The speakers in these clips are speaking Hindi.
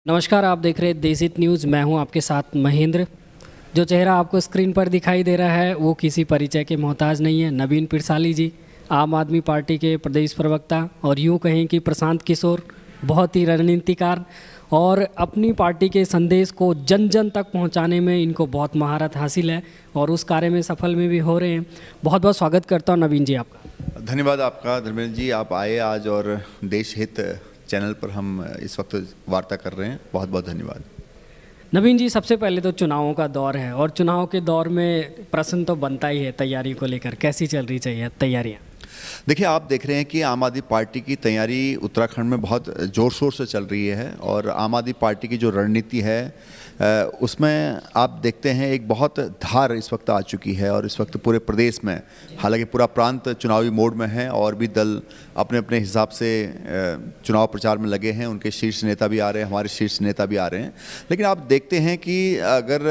नमस्कार, आप देख रहे हैं देसित न्यूज़। मैं हूं आपके साथ महेंद्र। जो चेहरा आपको स्क्रीन पर दिखाई दे रहा है वो किसी परिचय के मोहताज नहीं है। नवीन पिरसाली जी, आम आदमी पार्टी के प्रदेश प्रवक्ता, और यूं कहें कि प्रशांत किशोर बहुत ही रणनीतिकार, और अपनी पार्टी के संदेश को जन जन तक पहुंचाने में इनको बहुत महारत हासिल है और उस कार्य में सफल में भी हो रहे हैं। बहुत बहुत स्वागत करता हूँ नवीन जी आपका। धन्यवाद आपका धर्मेंद्र जी, आप आए आज और देश हित चैनल पर हम इस वक्त वार्ता कर रहे हैं। बहुत बहुत धन्यवाद। नवीन जी, सबसे पहले तो चुनावों का दौर है और चुनाव के दौर में प्रश्न तो बनता ही है तैयारी को लेकर। कैसी चल रही चाहिए तैयारियाँ? देखिए, आप देख रहे हैं कि आम आदमी पार्टी की तैयारी उत्तराखंड में बहुत ज़ोर शोर से चल रही है और आम आदमी पार्टी की जो रणनीति है उसमें आप देखते हैं एक बहुत धार इस वक्त आ चुकी है और इस वक्त पूरे प्रदेश में, हालांकि पूरा प्रांत चुनावी मोड में है और भी दल अपने अपने हिसाब से चुनाव प्रचार में लगे हैं। उनके शीर्ष नेता भी आ रहे हैं, हमारे शीर्ष नेता भी आ रहे हैं। लेकिन आप देखते हैं कि अगर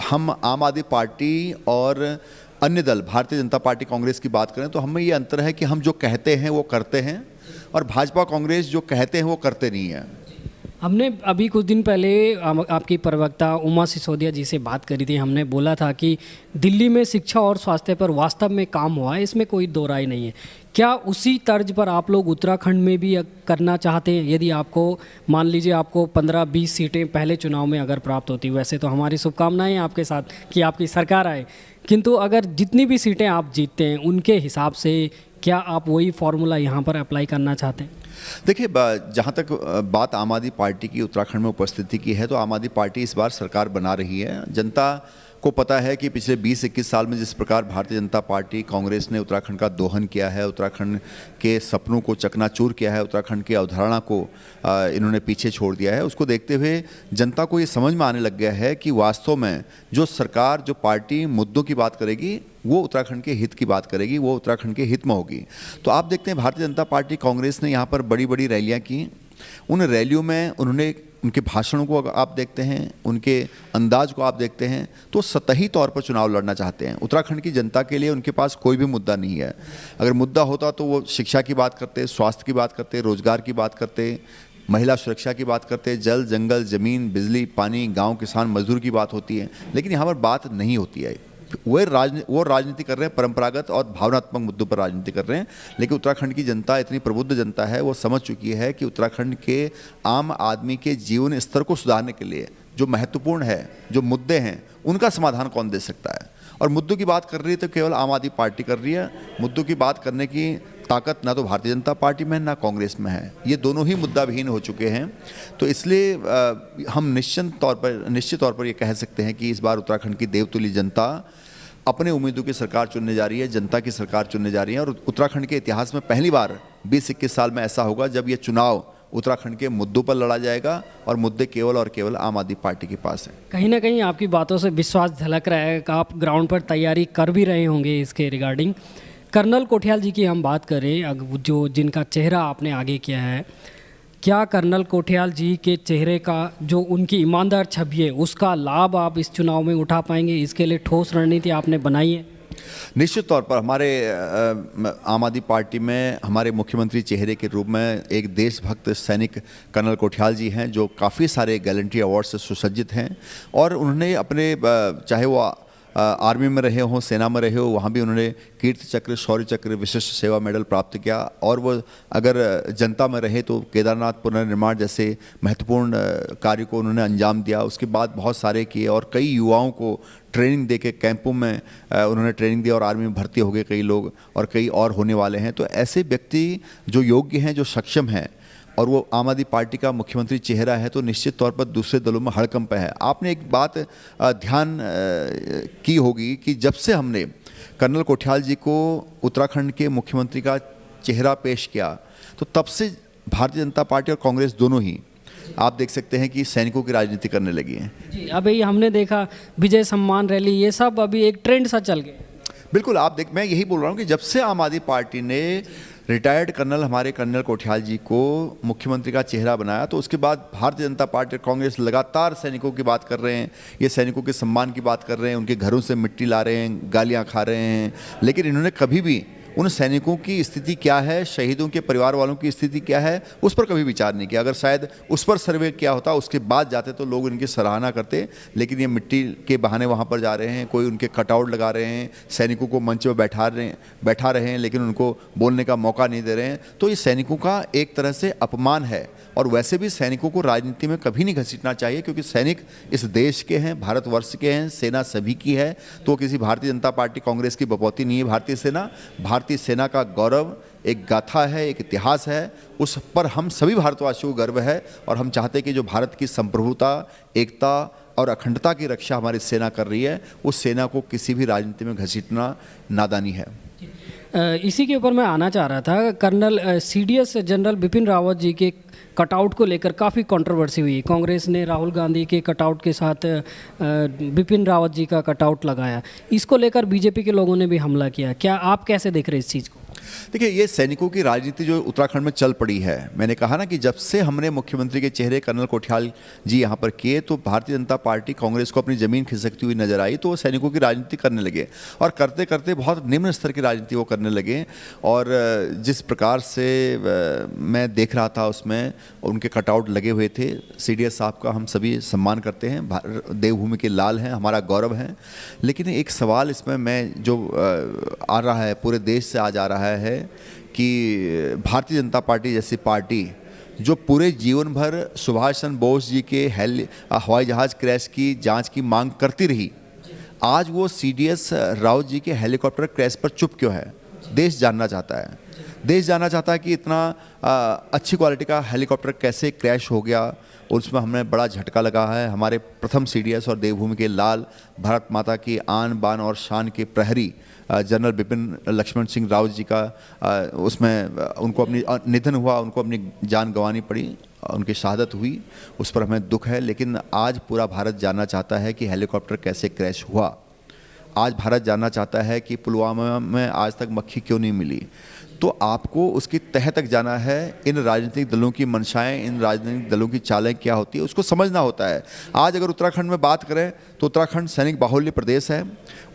हम आम आदमी पार्टी और अन्य दल भारतीय जनता पार्टी कांग्रेस की बात करें तो हमें ये अंतर है कि हम जो कहते हैं वो करते हैं और भाजपा कांग्रेस जो कहते हैं वो करते नहीं है। हमने अभी कुछ दिन पहले आपकी प्रवक्ता उमा सिसोदिया जी से बात करी थी। हमने बोला था कि दिल्ली में शिक्षा और स्वास्थ्य पर वास्तव में काम हुआ है, इसमें कोई दो राय नहीं है। क्या उसी तर्ज पर आप लोग उत्तराखंड में भी करना चाहते हैं? यदि आपको मान लीजिए आपको 15-20 सीटें पहले चुनाव में अगर प्राप्त होती, वैसे तो हमारी शुभकामनाएं आपके साथ कि आपकी सरकार आए, किंतु अगर जितनी भी सीटें आप जीतते हैं उनके हिसाब से क्या आप वही फॉर्मूला यहाँ पर अप्लाई करना चाहते हैं? देखिए, जहाँ तक बात आम आदमी पार्टी की उत्तराखंड में उपस्थिति की है तो आम आदमी पार्टी इस बार सरकार बना रही है। जनता को पता है कि पिछले 20-21 साल में जिस प्रकार भारतीय जनता पार्टी कांग्रेस ने उत्तराखंड का दोहन किया है, उत्तराखंड के सपनों को चकनाचूर किया है, उत्तराखंड की अवधारणा को इन्होंने पीछे छोड़ दिया है, उसको देखते हुए जनता को ये समझ में आने लग गया है कि वास्तव में जो सरकार, जो पार्टी मुद्दों की बात करेगी वो उत्तराखंड के हित की बात करेगी, वो उत्तराखंड के हित में होगी। तो आप देखते हैं भारतीय जनता पार्टी कांग्रेस ने यहाँ पर बड़ी बड़ी रैलियाँ की। उन रैलियों में उन्होंने, उनके भाषणों को आप देखते हैं, उनके अंदाज को आप देखते हैं, तो सतही तौर पर चुनाव लड़ना चाहते हैं। उत्तराखंड की जनता के लिए उनके पास कोई भी मुद्दा नहीं है। अगर मुद्दा होता तो वो शिक्षा की बात करते, स्वास्थ्य की बात करते, रोजगार की बात करते, महिला सुरक्षा की बात करते, जल जंगल जमीन बिजली पानी गाँव किसान मजदूर की बात होती है। लेकिन यहाँ पर बात नहीं होती है। वो राजनीति कर रहे हैं, परंपरागत और भावनात्मक मुद्दों पर राजनीति कर रहे हैं। लेकिन उत्तराखंड की जनता इतनी प्रबुद्ध जनता है, वो समझ चुकी है कि उत्तराखंड के आम आदमी के जीवन स्तर को सुधारने के लिए जो महत्वपूर्ण है, जो मुद्दे हैं, उनका समाधान कौन दे सकता है। और मुद्दों की बात कर रही है तो केवल आम आदमी पार्टी कर रही है। मुद्दों की बात करने की ताकत ना तो भारतीय जनता पार्टी में ना कांग्रेस में है। ये दोनों ही मुद्दा विहीन हो चुके हैं। तो इसलिए हम निश्चित तौर पर ये कह सकते हैं कि इस बार उत्तराखंड की देवतुल्य जनता अपने उम्मीदों की सरकार चुनने जा रही है, जनता की सरकार चुनने जा रही है। और उत्तराखंड के इतिहास में पहली बार 20-21 साल में ऐसा होगा जब ये चुनाव उत्तराखंड के मुद्दों पर लड़ा जाएगा और मुद्दे केवल और केवल आम आदमी पार्टी के पास है। कहीं ना कहीं आपकी बातों से विश्वास झलक रहा है कि आप ग्राउंड पर तैयारी कर भी रहे होंगे इसके रिगार्डिंग। कर्नल कोठियाल जी की हम बात करें, जो जिनका चेहरा आपने आगे किया है, क्या कर्नल कोठियाल जी के चेहरे का जो उनकी ईमानदार छवि है उसका लाभ आप इस चुनाव में उठा पाएंगे? इसके लिए ठोस रणनीति आपने बनाई है? निश्चित तौर पर हमारे आम आदमी पार्टी में हमारे मुख्यमंत्री चेहरे के रूप में एक देशभक्त सैनिक कर्नल कोठियाल जी हैं, जो काफ़ी सारे गैलेंट्री अवार्ड से सुसज्जित हैं। और उन्होंने अपने, चाहे वो आर्मी में रहे हों, सेना में रहे हो, वहाँ भी उन्होंने कीर्ति चक्र, शौर्य चक्र, विशिष्ट सेवा मेडल प्राप्त किया। और वो अगर जनता में रहे तो केदारनाथ पुनर्निर्माण जैसे महत्वपूर्ण कार्य को उन्होंने अंजाम दिया। उसके बाद बहुत सारे किए और कई युवाओं को ट्रेनिंग दे के कैंपों में उन्होंने ट्रेनिंग दी और आर्मी में भर्ती हो गए कई लोग, और कई और होने वाले हैं। तो ऐसे व्यक्ति जो योग्य हैं, जो सक्षम हैं, और वो आम आदमी पार्टी का मुख्यमंत्री चेहरा है, तो निश्चित तौर पर दूसरे दलों में हड़कंप है। आपने एक बात ध्यान की होगी कि जब से हमने कर्नल कोठियाल जी को उत्तराखंड के मुख्यमंत्री का चेहरा पेश किया तो तब से भारतीय जनता पार्टी और कांग्रेस दोनों ही, आप देख सकते हैं कि सैनिकों की राजनीति करने लगी है। जी, अभी हमने देखा विजय सम्मान रैली, ये सब अभी एक ट्रेंड सा चल गया। बिल्कुल, मैं यही बोल रहा हूँ कि जब से आम आदमी पार्टी ने रिटायर्ड कर्नल, हमारे कर्नल कोठियाल जी को मुख्यमंत्री का चेहरा बनाया, तो उसके बाद भारतीय जनता पार्टी और कांग्रेस लगातार सैनिकों की बात कर रहे हैं, ये सैनिकों के सम्मान की बात कर रहे हैं, उनके घरों से मिट्टी ला रहे हैं, गालियां खा रहे हैं। लेकिन इन्होंने कभी भी उन सैनिकों की स्थिति क्या है, शहीदों के परिवार वालों की स्थिति क्या है, उस पर कभी विचार नहीं किया। अगर शायद उस पर सर्वे किया होता, उसके बाद जाते तो लोग इनकी सराहना करते, लेकिन ये मिट्टी के बहाने वहाँ पर जा रहे हैं, कोई उनके कटआउट लगा रहे हैं, सैनिकों को मंच पर बैठा रहे हैं लेकिन उनको बोलने का मौका नहीं दे रहे हैं। तो ये सैनिकों का एक तरह से अपमान है। और वैसे भी सैनिकों को राजनीति में कभी नहीं घसीटना चाहिए, क्योंकि सैनिक इस देश के हैं, भारतवर्ष के हैं, सेना सभी की है। तो किसी भारतीय जनता पार्टी कांग्रेस की बपौती नहीं है। भारतीय सेना का गौरव एक गाथा है, एक इतिहास है, उस पर हम सभी भारतवासियों को गर्व है। और हम चाहते हैं कि जो भारत की संप्रभुता, एकता और अखंडता की रक्षा हमारी सेना कर रही है, उस सेना को किसी भी राजनीति में घसीटना नादानी है। इसी के ऊपर मैं आना चाह रहा था। Colonel CDS general Bipin Rawat ji के कटआउट को लेकर काफ़ी कंट्रोवर्सी हुई। कांग्रेस ने राहुल गांधी के कटआउट के साथ बिपिन रावत जी का कटआउट लगाया। इसको लेकर बीजेपी के लोगों ने भी हमला किया। क्या आप कैसे देख रहे हैं इस चीज़ को? देखिए, ये सैनिकों की राजनीति जो उत्तराखंड में चल पड़ी है, मैंने कहा ना कि जब से हमने मुख्यमंत्री के चेहरे कर्नल कोठियाल जी यहाँ पर किए, तो भारतीय जनता पार्टी कांग्रेस को अपनी ज़मीन खिसकती हुई नजर आई। तो वो सैनिकों की राजनीति करने लगे और करते करते बहुत निम्न स्तर की राजनीति वो करने लगे। और जिस प्रकार से मैं देख रहा था, उसमें उनके कटआउट लगे हुए थे। CDS साहब का हम सभी सम्मान करते हैं, देवभूमि के लाल हैं, हमारा गौरव है। लेकिन एक सवाल इसमें मैं जो आ रहा है, पूरे देश से आज आ रहा है कि भारतीय जनता पार्टी जैसी पार्टी जो पूरे जीवन भर सुभाष चंद्र बोस जी के हवाई जहाज़ क्रैश की जांच की मांग करती रही, आज वो CDS रावत जी के हेलीकॉप्टर क्रैश पर चुप क्यों है? देश जानना चाहता है। देश जानना चाहता है कि इतना अच्छी क्वालिटी का हेलीकॉप्टर कैसे क्रैश हो गया। उसमें हमें बड़ा झटका लगा है। हमारे प्रथम CDS और देवभूमि के लाल, भारत माता की आन बान और शान के प्रहरी जनरल बिपिन लक्ष्मण सिंह रावत जी का उसमें उनको अपनी निधन हुआ, उनको अपनी जान गंवानी पड़ी, उनकी शहादत हुई, उस पर हमें दुख है। लेकिन आज पूरा भारत जानना चाहता है कि हेलीकॉप्टर कैसे क्रैश हुआ। आज भारत जानना चाहता है कि पुलवामा में आज तक मक्खी क्यों नहीं मिली। तो आपको उसकी तह तक जाना है। इन राजनीतिक दलों की मंशाएं, इन राजनीतिक दलों की चालें क्या होती है, उसको समझना होता है। आज अगर उत्तराखंड में बात करें तो उत्तराखंड सैनिक बाहुल्य प्रदेश है।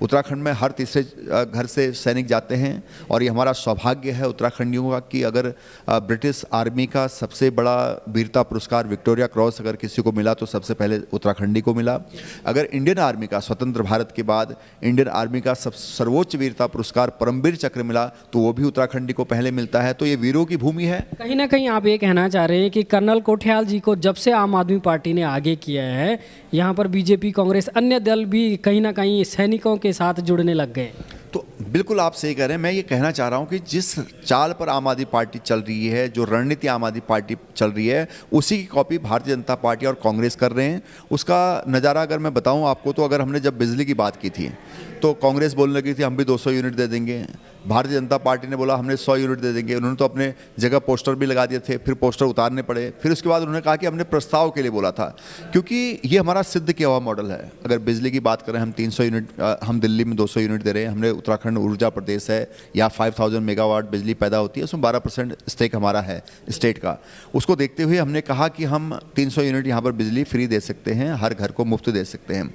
उत्तराखंड में हर तीसरे घर से सैनिक जाते हैं और ये हमारा सौभाग्य है उत्तराखंडियों का कि अगर ब्रिटिश आर्मी का सबसे बड़ा वीरता पुरस्कार विक्टोरिया क्रॉस अगर किसी को मिला तो सबसे पहले उत्तराखंडी को मिला। अगर इंडियन आर्मी का स्वतंत्र भारत के बाद इंडियन आर्मी का सर्वोच्च वीरता पुरस्कार परमवीर चक्र मिला तो वो भी उत्तराखंडी को पहले मिलता है। तो ये वीरों की भूमि है। कहीं ना कहीं आप ये कहना चाह रहे हैं कि कर्नल कोठियाल जी को जब से आम आदमी पार्टी ने आगे किया है, यहाँ पर बीजेपी, कांग्रेस, अन्य दल भी कहीं ना कहीं सैनिकों के साथ जुड़ने लग गए। तो बिल्कुल आप सही कह रहे हैं। मैं ये कहना चाह रहा हूँ कि जिस चाल पर आम आदमी पार्टी चल रही है, जो रणनीति आम आदमी पार्टी चल रही है, उसी की कॉपी भारतीय जनता पार्टी और कांग्रेस कर रहे हैं। उसका नज़ारा अगर मैं बताऊं आपको, तो अगर हमने जब बिजली की बात की थी तो कांग्रेस बोलने लगी थी हम भी 200 यूनिट दे देंगे। भारतीय जनता पार्टी ने बोला हमने 100 यूनिट दे देंगे। उन्होंने तो अपने जगह पोस्टर भी लगा दिए थे, फिर पोस्टर उतारने पड़े। फिर उसके बाद उन्होंने कहा कि हमने प्रस्ताव के लिए बोला था, क्योंकि ये हमारा सिद्ध किया हुआ मॉडल है। अगर बिजली की बात करें, हम 300 यूनिट, हम दिल्ली में 200 यूनिट दे रहे हैं। हमने उत्तराखंड ऊर्जा प्रदेश है, या 5000 मेगावाट बिजली पैदा होती है, उसमें 12% स्टेक हमारा है स्टेट का। उसको देखते हुए हमने कहा कि हम 300 यूनिट यहाँ पर बिजली फ्री दे सकते हैं, हर घर को मुफ्त दे सकते हैं।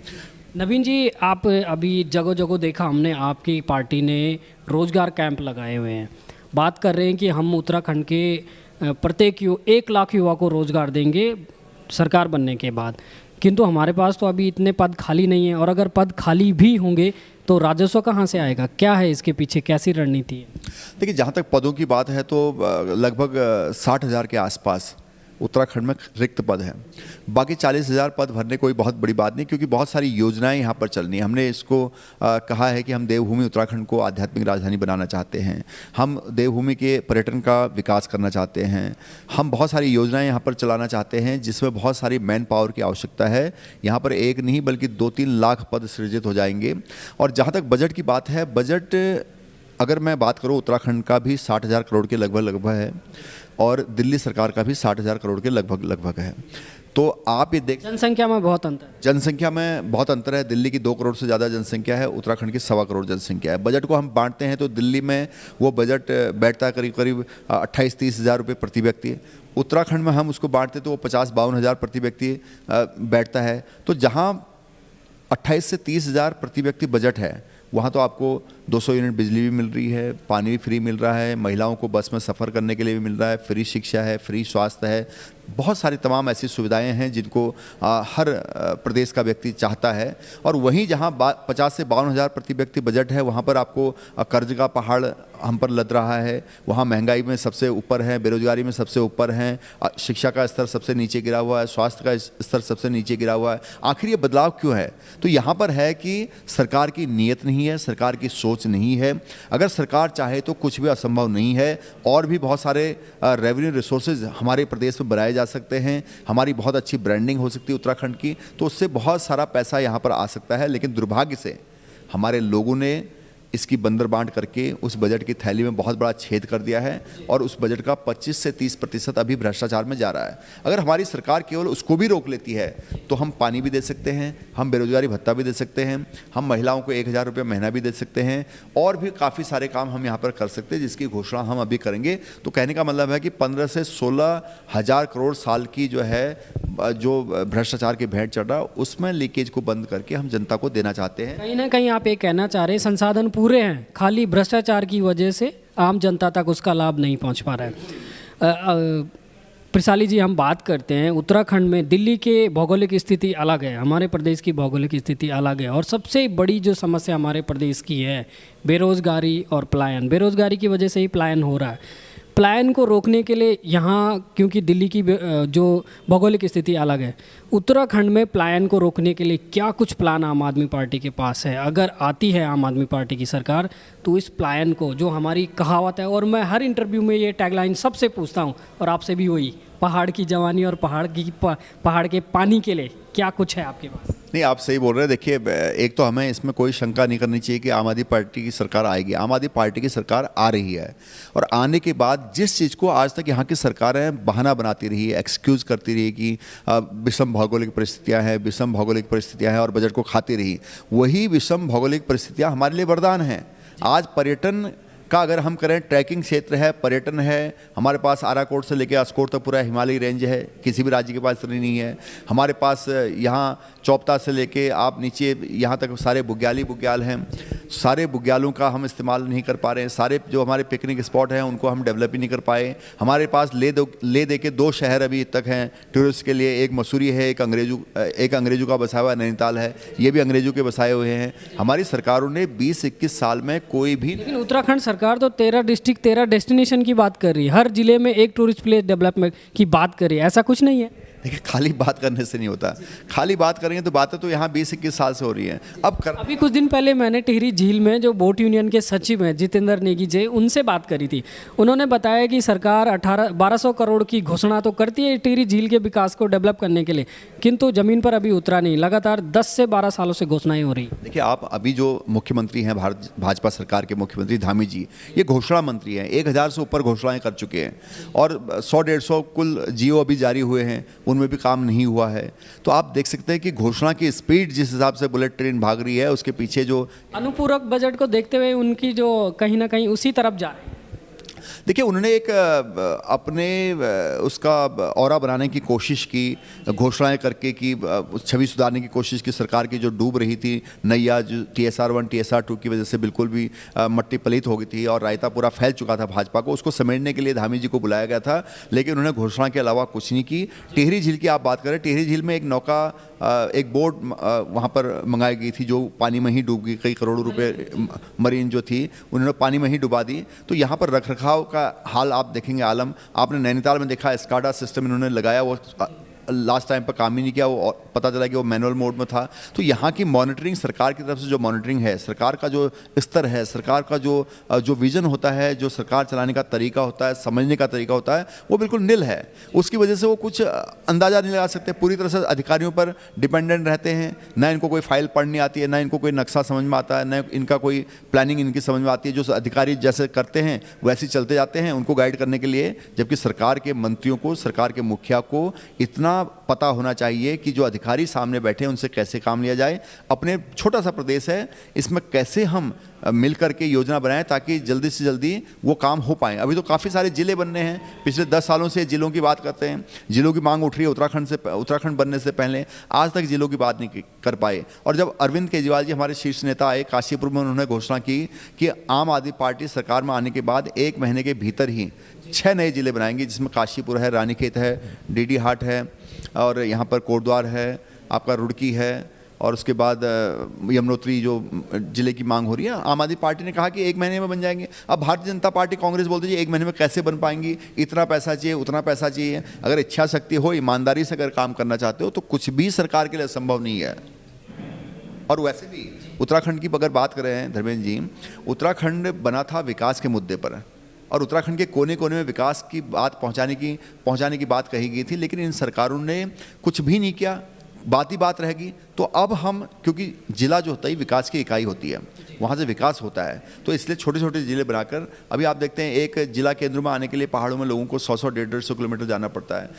नवीन जी, आप अभी जगह जगह देखा हमने, आपकी पार्टी ने रोजगार कैंप लगाए हुए हैं। बात कर रहे हैं कि हम उत्तराखंड के प्रत्येक 1 लाख युवा को रोजगार देंगे सरकार बनने के बाद। किंतु हमारे पास तो अभी इतने पद खाली नहीं है, और अगर पद खाली भी होंगे तो राजस्व कहाँ से आएगा? क्या है इसके पीछे, कैसी रणनीति है? देखिए, जहाँ तक पदों की बात है तो लगभग 60,000 के आसपास उत्तराखंड में रिक्त पद हैं। बाकी 40,000 पद भरने कोई बहुत बड़ी बात नहीं, क्योंकि बहुत सारी योजनाएं यहाँ पर चल रही हैं। हमने इसको कहा है कि हम देवभूमि उत्तराखंड को आध्यात्मिक राजधानी बनाना चाहते हैं। हम देवभूमि के पर्यटन का विकास करना चाहते हैं। हम बहुत सारी योजनाएं यहाँ पर चलाना चाहते हैं, जिसमें बहुत सारी मैन पावर की आवश्यकता है। यहाँ पर एक नहीं बल्कि 2-3 लाख पद सृजित हो जाएंगे। और जहाँ तक बजट की बात है, बजट अगर मैं बात करूँ, उत्तराखंड का भी 60,000 करोड़ के लगभग है, और दिल्ली सरकार का भी 60,000 करोड़ के लगभग है। तो आप ये देख, जनसंख्या में बहुत अंतर, जनसंख्या में बहुत अंतर है। दिल्ली की 2 करोड़ से ज़्यादा जनसंख्या है, उत्तराखंड की 1.25 करोड़ जनसंख्या है। बजट को हम बांटते हैं तो दिल्ली में वो बजट बैठता है करीब 28-30 हज़ार रुपये प्रति व्यक्ति। उत्तराखंड में हम उसको बांटते तो वो 50-52 हज़ार प्रति व्यक्ति बैठता है। तो जहाँ 28 से 30 हज़ार प्रति व्यक्ति बजट है, वहाँ तो आपको 200 यूनिट बिजली भी मिल रही है, पानी भी फ्री मिल रहा है, महिलाओं को बस में सफ़र करने के लिए भी मिल रहा है, फ्री शिक्षा है, फ्री स्वास्थ्य है, बहुत सारी तमाम ऐसी सुविधाएं हैं जिनको हर प्रदेश का व्यक्ति चाहता है। और वहीं जहां 50 से 52 हज़ार प्रति व्यक्ति बजट है, वहां पर आपको कर्ज का पहाड़ हम पर लद रहा है, वहाँ महंगाई में सबसे ऊपर है, बेरोजगारी में सबसे ऊपर हैं, शिक्षा का स्तर सबसे नीचे गिरा हुआ है, स्वास्थ्य का स्तर सबसे नीचे गिरा हुआ है। आखिर ये बदलाव क्यों है? तो यहाँ पर है कि सरकार की नीयत नहीं है, सरकार की सोच नहीं है। अगर सरकार चाहे तो कुछ भी असंभव नहीं है, और भी बहुत सारे रेवेन्यू रिसोर्सेज हमारे प्रदेश में बनाए जा सकते हैं, हमारी बहुत अच्छी ब्रांडिंग हो सकती है उत्तराखंड की, तो उससे बहुत सारा पैसा यहाँ पर आ सकता है। लेकिन दुर्भाग्य से हमारे लोगों ने इसकी बंदर बांट करके उस बजट की थैली में बहुत बड़ा छेद कर दिया है, और उस बजट का 25 से 30% अभी भ्रष्टाचार में जा रहा है। अगर हमारी सरकार केवल उसको भी रोक लेती है तो हम पानी भी दे सकते हैं, हम बेरोजगारी भत्ता भी दे सकते हैं, हम महिलाओं को 1000 रुपये महीना भी दे सकते हैं, और भी काफ़ी सारे काम हम यहाँ पर कर सकते हैं, जिसकी घोषणा हम अभी करेंगे। तो कहने का मतलब है कि 15 से 16 हज़ार करोड़ साल की जो भ्रष्टाचार की भेंट चढ़ रहा है, उसमें लीकेज को बंद करके हम जनता को देना चाहते हैं। कहीं ना कहीं आप ये कहना चाह रहे हैं संसाधन पूरे हैं, खाली भ्रष्टाचार की वजह से आम जनता तक उसका लाभ नहीं पहुंच पा रहा है। प्रसाली जी, हम बात करते हैं उत्तराखंड में। दिल्ली के भौगोलिक स्थिति अलग है, हमारे प्रदेश की भौगोलिक स्थिति अलग है, और सबसे बड़ी जो समस्या हमारे प्रदेश की है बेरोज़गारी और पलायन। बेरोज़गारी की वजह से ही पलायन हो रहा है। पलायन को रोकने के लिए यहाँ, क्योंकि दिल्ली की जो भौगोलिक स्थिति अलग है, उत्तराखंड में पलायन को रोकने के लिए क्या कुछ प्लान आम आदमी पार्टी के पास है? अगर आती है आम आदमी पार्टी की सरकार तो इस पलायन को, जो हमारी कहावत है, और मैं हर इंटरव्यू में ये टैगलाइन सबसे पूछता हूँ, और आपसे भी वही, पहाड़ की जवानी और पहाड़ के पानी के लिए क्या कुछ है आपके पास? नहीं, आप सही बोल रहे हैं। देखिए, एक तो हमें इसमें कोई शंका नहीं करनी चाहिए कि आम आदमी पार्टी की सरकार आएगी। आम आदमी पार्टी की सरकार आ रही है, और आने के बाद जिस चीज़ को आज तक यहाँ की सरकारें बहाना बनाती रही है, एक्सक्यूज़ करती रही कि विषम भौगोलिक परिस्थितियाँ हैं, विषम भौगोलिक परिस्थितियाँ हैं, और बजट को खाती रही, वही विषम भौगोलिक परिस्थितियाँ हमारे लिए वरदान हैं। आज पर्यटन का अगर हम करें, ट्रैकिंग क्षेत्र है, पर्यटन है, हमारे पास आराकोट से लेकर अस्कोट तक पूरा हिमालयी रेंज है, किसी भी राज्य के पास इतनी नहीं है। हमारे पास यहाँ चौपता से लेके आप नीचे यहाँ तक सारे बुग्याल हैं। सारे बुग्यालों का हम इस्तेमाल नहीं कर पा रहे हैं। सारे जो हमारे पिकनिक स्पॉट हैं उनको हम डेवलप ही नहीं कर पाए। हमारे पास ले दे के 2 शहर अभी तक हैं टूरिस्ट के लिए, एक मसूरी है, एक अंग्रेजों का बसाया हुआ नैनीताल है, ये भी अंग्रेजों के बसाए हुए हैं। हमारी सरकारों ने 20-21 साल में कोई भी, लेकिन उत्तराखंड सरकार तो 13 डिस्ट्रिक्ट 13 डेस्टिनेशन की बात कर रही है, हर जिले में एक टूरिस्ट प्लेस डेवलपमेंट की बात कर रही है। ऐसा कुछ नहीं है। देखिए, खाली बात करने से नहीं होता। खाली बात करेंगे तो बातें तो यहाँ 20-21 साल से हो रही हैं। अभी कुछ दिन पहले मैंने टिहरी झील में जो बोट यूनियन के सचिव हैं जितेंद्र नेगी जी, उनसे बात करी थी। उन्होंने बताया कि सरकार 1200 करोड़ की घोषणा तो करती है टिहरी झील के विकास को डेवलप करने के लिए, किंतु ज़मीन पर अभी उतरा नहीं। लगातार 10 से 12 सालों से घोषणाएं हो रही। देखिए, आप अभी जो मुख्यमंत्री हैं, भाजपा सरकार के मुख्यमंत्री धामी जी, ये घोषणा मंत्री हैं। 1000 से ऊपर घोषणाएं कर चुके हैं, और 100-150 कुल जियो अभी जारी हुए हैं, उनमें भी काम नहीं हुआ है। तो आप देख सकते हैं कि घोषणा की स्पीड जिस हिसाब से बुलेट ट्रेन भाग रही है, उसके पीछे जो अनुपूरक बजट को देखते हुए उनकी जो कहीं ना कहीं उसी तरफ जा रही है। देखिए, उन्होंने एक अपने उसका ऑरा बनाने की कोशिश की, घोषणाएं करके कि छवि सुधारने की कोशिश की। सरकार की जो डूब रही थी नैया, जो TSR-1 TSR-2 की वजह से बिल्कुल भी मट्टी पलीत हो गई थी, और रायता पूरा फैल चुका था भाजपा को, उसको समेटने के लिए धामी जी को बुलाया गया था, लेकिन उन्होंने घोषणा के अलावा कुछ नहीं की। टिहरी झील की आप बात करें, टिहरी झील में एक नौका, एक बोट वहाँ पर मंगाई गई थी जो पानी में ही डूब गई। कई करोड़ों रुपए मरीन जो थी उन्होंने पानी में ही डुबा दी। तो यहाँ पर रखरखाव का हाल आप देखेंगे आलम, आपने नैनीताल में देखा स्काडा सिस्टम इन्होंने लगाया, वो लास्ट टाइम पर काम ही नहीं किया, वो पता चला कि वो मैनुअल मोड में था। तो यहाँ की मॉनिटरिंग, सरकार की तरफ से जो मॉनिटरिंग है, सरकार का जो स्तर है, सरकार का जो विजन होता है, जो सरकार चलाने का तरीका होता है, समझने का तरीका होता है, वो बिल्कुल निल है। उसकी वजह से वो कुछ अंदाज़ा नहीं लगा सकते, पूरी तरह से अधिकारियों पर डिपेंडेंट रहते हैं। ना इनको कोई फाइल पढ़नी आती है, ना इनको कोई नक्शा समझ में आता है, ना इनका कोई प्लानिंग इनकी समझ में आती है। जो अधिकारी जैसे करते हैं वैसे ही चलते जाते हैं उनको गाइड करने के लिए, जबकि सरकार के मंत्रियों को, सरकार के मुखिया को इतना पता होना चाहिए कि जो अधिकारी सामने बैठे हैं उनसे कैसे काम लिया जाए। अपने छोटा सा प्रदेश है, इसमें कैसे हम मिल करके योजना बनाएं ताकि जल्दी से जल्दी वो काम हो पाए। अभी तो काफ़ी सारे ज़िले बनने हैं, पिछले 10 सालों से जिलों की बात करते हैं, जिलों की मांग उठ रही है उत्तराखंड बनने से पहले, आज तक जिलों की बात नहीं कर पाए। और जब अरविंद केजरीवाल जी हमारे शीर्ष नेता आए काशीपुर में, उन्होंने घोषणा की कि आम आदमी पार्टी सरकार में आने के बाद 1 महीने के भीतर ही 6 नए ज़िले बनाएंगे, जिसमें काशीपुर है, रानीखेत है, डीडी हाट है, और यहाँ पर कोटद्वार है, आपका रुड़की है, और उसके बाद यमुनोत्री जो ज़िले की मांग हो रही है। आम आदमी पार्टी ने कहा कि 1 महीने में बन जाएंगे। अब भारतीय जनता पार्टी कांग्रेस बोलती है 1 महीने में कैसे बन पाएंगी, इतना पैसा चाहिए, उतना पैसा चाहिए। अगर इच्छा शक्ति हो, ईमानदारी से अगर काम करना चाहते हो तो कुछ भी सरकार के लिए असंभव नहीं है। और वैसे भी उत्तराखंड की अगर बात कर रहे हैं धर्मेंद्र जी, उत्तराखंड बना था विकास के मुद्दे पर, और उत्तराखंड के कोने कोने में विकास की बात पहुंचाने की बात कही गई थी, लेकिन इन सरकारों ने कुछ भी नहीं किया, बात ही बात रहेगी। तो अब हम, क्योंकि जिला जो होता है विकास की इकाई होती है, वहाँ से विकास होता है, तो इसलिए छोटे छोटे ज़िले बनाकर, अभी आप देखते हैं एक जिला केंद्र में आने के लिए पहाड़ों में लोगों को 100-100, 150-150 किलोमीटर जाना पड़ता है,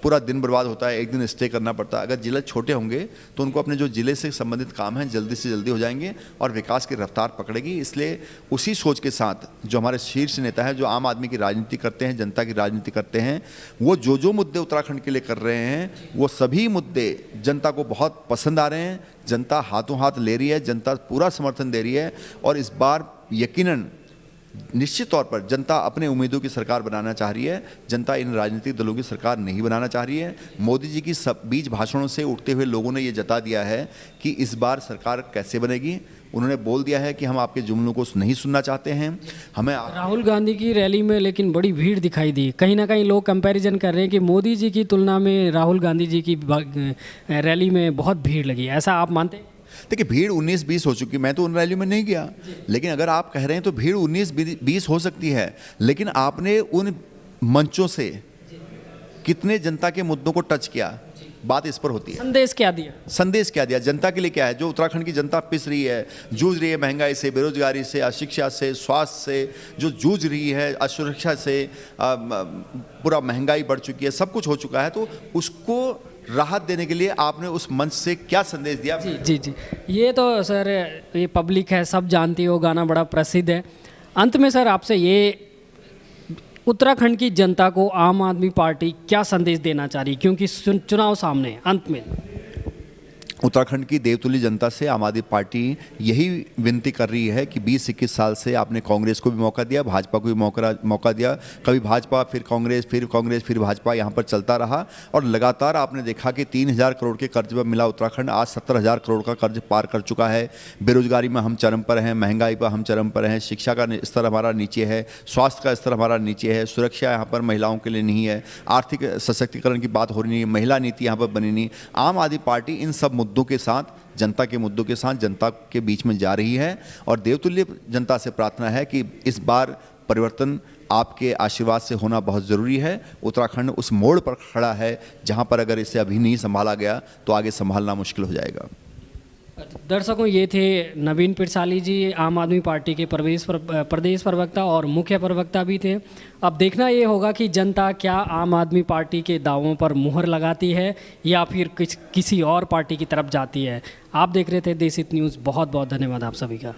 पूरा दिन बर्बाद होता है, एक दिन स्टे करना पड़ता है। अगर जिले छोटे होंगे तो उनको अपने जो ज़िले से संबंधित काम हैं जल्दी से जल्दी हो जाएंगे और विकास की रफ्तार पकड़ेगी। इसलिए उसी सोच के साथ जो हमारे शीर्ष नेता हैं, जो आम आदमी की राजनीति करते हैं, जनता की राजनीति करते हैं, वो जो मुद्दे उत्तराखंड के लिए कर रहे हैं, वो सभी मुद्दे जनता को बहुत पसंद आ रहे हैं। जनता हाथों हाथ ले रही है, जनता पूरा समर्थन दे रही है, और इस बार यकीनन निश्चित तौर पर जनता अपने उम्मीदों की सरकार बनाना चाह रही है। जनता इन राजनीतिक दलों की सरकार नहीं बनाना चाह रही है। मोदी जी की सब बीच भाषणों से उठते हुए लोगों ने ये जता दिया है कि इस बार सरकार कैसे बनेगी। उन्होंने बोल दिया है कि हम आपके जुमलों को नहीं सुनना चाहते हैं। हमें राहुल गांधी की रैली में लेकिन बड़ी भीड़ दिखाई दी, कहीं ना कहीं लोग कंपैरिजन कर रहे हैं कि मोदी जी की तुलना में राहुल गांधी जी की रैली में बहुत भीड़ लगी, ऐसा आप मानते हैं? देखिए, भीड़ 19-20 हो चुकी, मैं तो उन रैलियों में नहीं गया, लेकिन अगर आप कह रहे हैं तो भीड़ 19-20 हो सकती है, लेकिन आपने उन मंचों से कितने जनता के मुद्दों को टच किया, बात इस पर होती है। संदेश क्या दिया? संदेश क्या दिया जनता के लिए? क्या है जो उत्तराखंड की जनता पिस रही है, जूझ रही है, महंगाई से, बेरोजगारी से, अशिक्षा से, स्वास्थ्य से, जो जूझ रही है, असुरक्षा से, पूरा महंगाई बढ़ चुकी है, सब कुछ हो चुका है, तो उसको राहत देने के लिए आपने उस मंच से क्या संदेश दिया? जी, ये तो सर ये पब्लिक है, सब जानती है, वो गाना बड़ा प्रसिद्ध है। अंत में सर आपसे ये, उत्तराखंड की जनता को आम आदमी पार्टी क्या संदेश देना चाह रही, क्योंकि चुनाव सामने है? अंत में उत्तराखंड की देवतुल्य जनता से आम आदमी पार्टी यही विनती कर रही है कि 20-21 साल से आपने कांग्रेस को भी मौका दिया, भाजपा को भी मौका दिया, कभी भाजपा फिर कांग्रेस फिर भाजपा, यहाँ पर चलता रहा, और लगातार आपने देखा कि 3,000 करोड़ के कर्ज में मिला उत्तराखंड आज 70,000 करोड़ का कर्ज पार कर चुका है। बेरोजगारी में हम चरम पर हैं, महंगाई पर हम चरम पर हैं, शिक्षा का स्तर हमारा नीचे है, स्वास्थ्य का स्तर हमारा नीचे है, सुरक्षा यहाँ पर महिलाओं के लिए नहीं है, आर्थिक सशक्तिकरण की बात हो रही नहीं है, महिला नीति यहाँ पर बनी नहीं। आम आदमी पार्टी इन सब मुद्दों के साथ, जनता के मुद्दों के साथ जनता के बीच में जा रही है, और देवतुल्य जनता से प्रार्थना है कि इस बार परिवर्तन आपके आशीर्वाद से होना बहुत ज़रूरी है। उत्तराखंड उस मोड़ पर खड़ा है जहां पर अगर इसे अभी नहीं संभाला गया तो आगे संभालना मुश्किल हो जाएगा। दर्शकों, ये थे नवीन पिरसाली जी, आम आदमी पार्टी के प्रदेश प्रवक्ता और मुख्य प्रवक्ता भी थे। अब देखना ये होगा कि जनता क्या आम आदमी पार्टी के दावों पर मुहर लगाती है या फिर किसी और पार्टी की तरफ जाती है। आप देख रहे थे देशित न्यूज़, बहुत बहुत धन्यवाद आप सभी का।